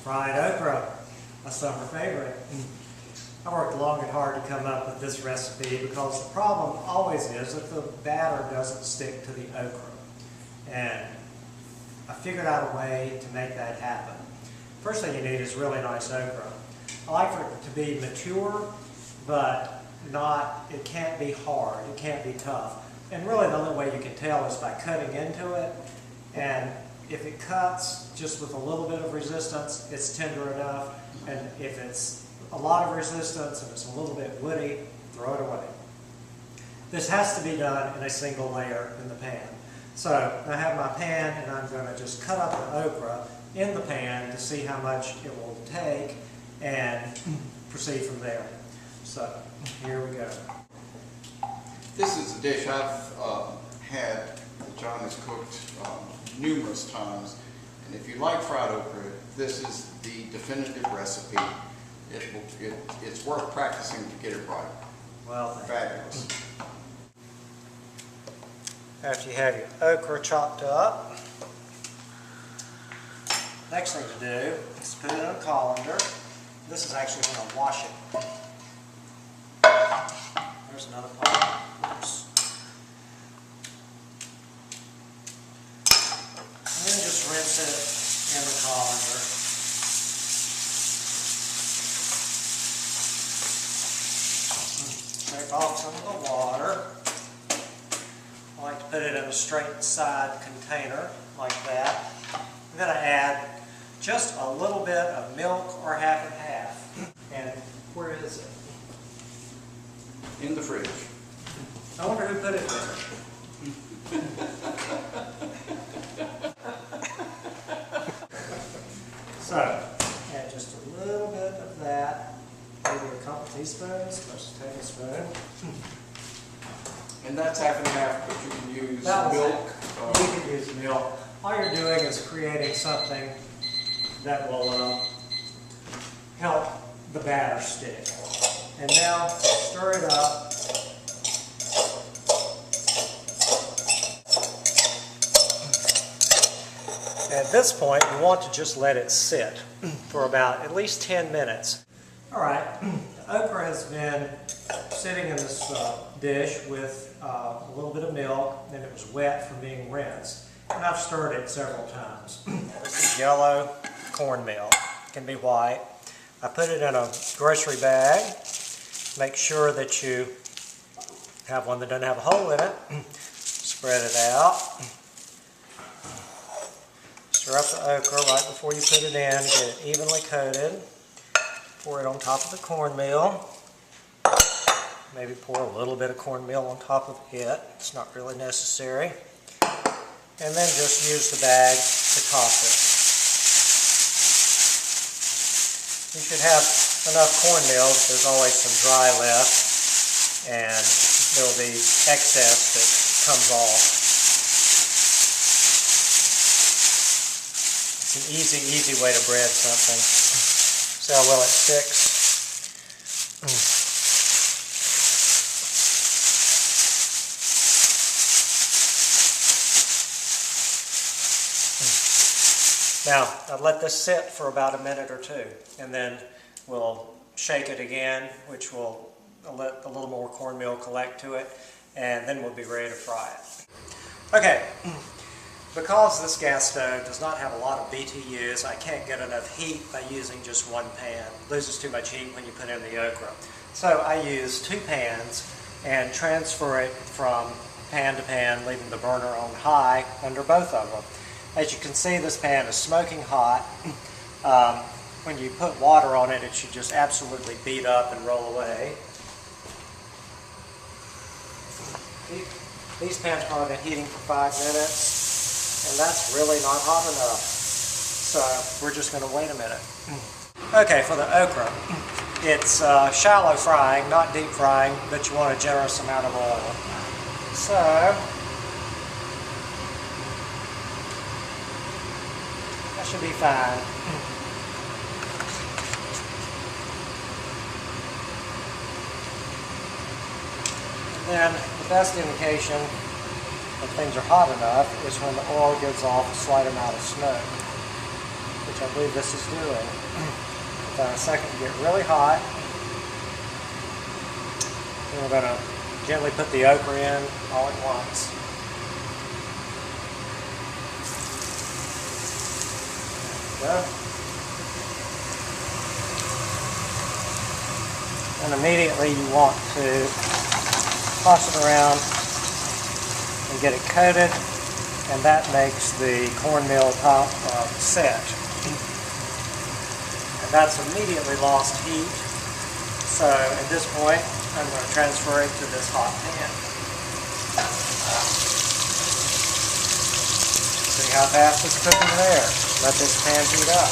Fried okra, a summer favorite. I worked long and hard to come up with this recipe because the problem always is that the batter doesn't stick to the okra. And I figured out a way to make that happen. First thing you need is really nice okra. I like for it to be mature, but it can't be hard, it can't be tough. And really the only way you can tell is by cutting into it. And if it cuts just with a little bit of resistance, it's tender enough. And if it's a lot of resistance and it's a little bit woody, throw it away. This has to be done in a single layer in the pan. So I have my pan and I'm going to just cut up the okra in the pan to see how much it will take and proceed from there. So here we go. This is a dish I've had that John has cooked numerous times, and if you like fried okra, this is the definitive recipe. It's worth practicing to get it right. Well, fabulous. After you have your okra chopped up, next thing to do is put it in a colander. This is actually going to wash it. There's another pot. Oops. And then just rinse it in the colander. Take off some of the water. I like to put it in a straight side container like that. I'm going to add just a little bit of milk or half and half. And where is it? In the fridge. I wonder who put it there. So, add just a little bit of that, maybe a couple teaspoons, just a tablespoon. And that's half and half, but you can use milk. You can use milk. All you're doing is creating something that will help the batter stick. And now stir it up. At this point, you want to just let it sit for about at least 10 minutes. All right, the okra has been sitting in this dish with a little bit of milk, and it was wet from being rinsed. And I've stirred it several times. This is yellow cornmeal. It can be white. I put it in a grocery bag. Make sure that you have one that doesn't have a hole in it. Spread it out. Stir up the okra right before you put it in. Get it evenly coated. Pour it on top of the cornmeal. Maybe pour a little bit of cornmeal on top of it. It's not really necessary. And then just use the bag to toss it. You should have enough cornmeal. There's always some dry left, and there will be excess that comes off. It's an easy way to bread something. See how well it sticks? Now, I'll let this sit for about a minute or two, and then we'll shake it again, which will let a little more cornmeal collect to it, and then we'll be ready to fry it. Okay, because this gas stove does not have a lot of BTUs, I can't get enough heat by using just one pan. It loses too much heat when you put in the okra. So I use 2 pans and transfer it from pan to pan, leaving the burner on high under both of them. As you can see, this pan is smoking hot. When you put water on it, it should just absolutely beat up and roll away. These pans have probably been heating for 5 minutes, and that's really not hot enough. So we're just going to wait a minute. Okay, for the okra, it's shallow frying, not deep frying, but you want a generous amount of oil. So that should be fine. And then the best indication that things are hot enough is when the oil gives off a slight amount of smoke. which I believe this is doing. About a second to get really hot. And we're going to gently put the okra in all at once. There we go. And immediately you want to toss it around and get it coated, and that makes the cornmeal top set. And that's immediately lost heat. So at this point, I'm going to transfer it to this hot pan. See how fast it's cooking there. Let this pan heat up.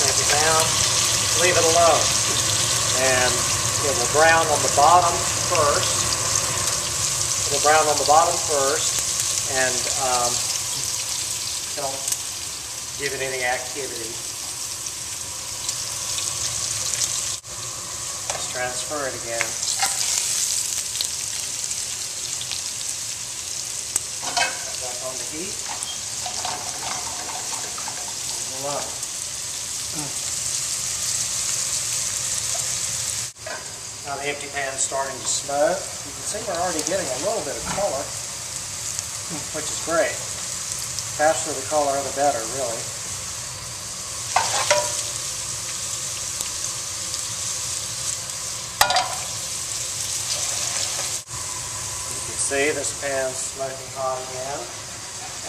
Take it down. Leave it alone, and it will brown on the bottom first. It will brown on the bottom first, and don't give it any activity. Just transfer it again. Back on the heat. Alone. Now the empty pan is starting to smoke. You can see we're already getting a little bit of color, which is great. The faster the color, the better, really. You can see this pan's smoking hot again.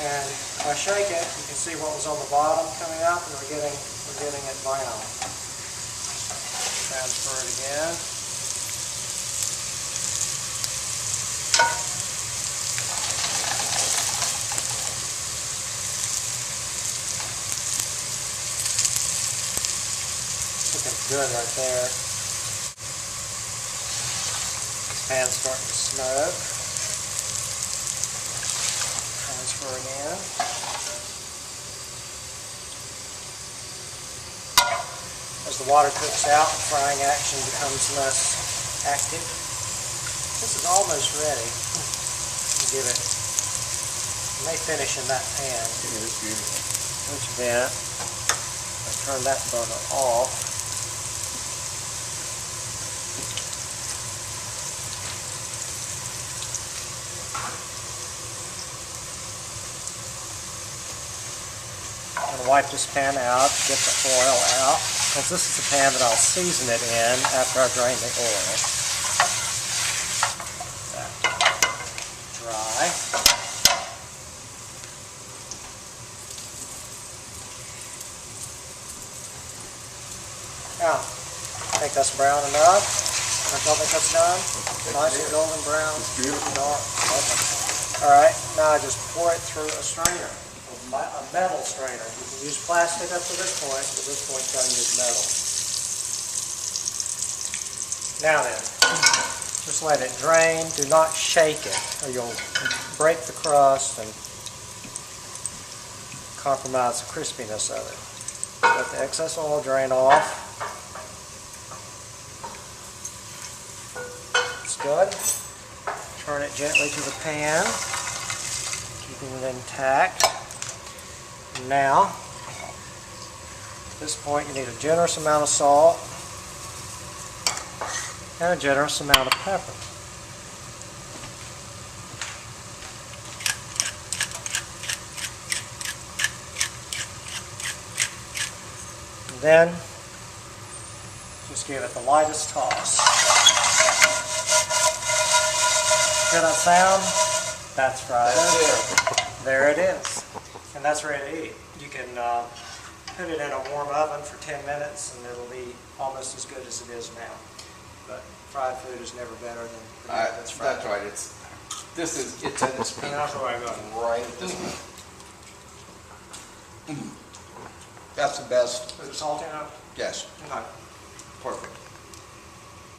And if I shake it, you can see what was on the bottom coming up, and we're getting it brown. Transfer it again. Looking good right there. This pan's starting to smoke. Transfer again. As the water cooks out, the frying action becomes less active. This is almost ready. Give it. It may finish in that pan. It is beautiful. Which then, I turn that burner off. I'm going to wipe this pan out, get the oil out, because this is the pan that I'll season it in after I drain the oil. That's dry. Now, I think that's brown enough. I don't think that's done. Nice and golden brown. It's beautiful. Dark. Lovely. All right, now I just pour it through a strainer. A metal strainer. You can use plastic up to this point, but this point you've got to use metal. Now then, just let it drain. Do not shake it, or you'll break the crust and compromise the crispiness of it. Let the excess oil drain off. It's good. Turn it gently to the pan, keeping it intact. Now, at this point you need a generous amount of salt and a generous amount of pepper. And then, just give it the lightest toss. Hear that sound? That's fried okra. There it is. And that's ready to eat. You can put it in a warm oven for 10 minutes and it'll be almost as good as it is now. But fried food is never better than that's fried. That's right. It's at its peak. And that's where I go. Right at this moment. That's the best. Is it salty enough? Yes. Okay. Perfect.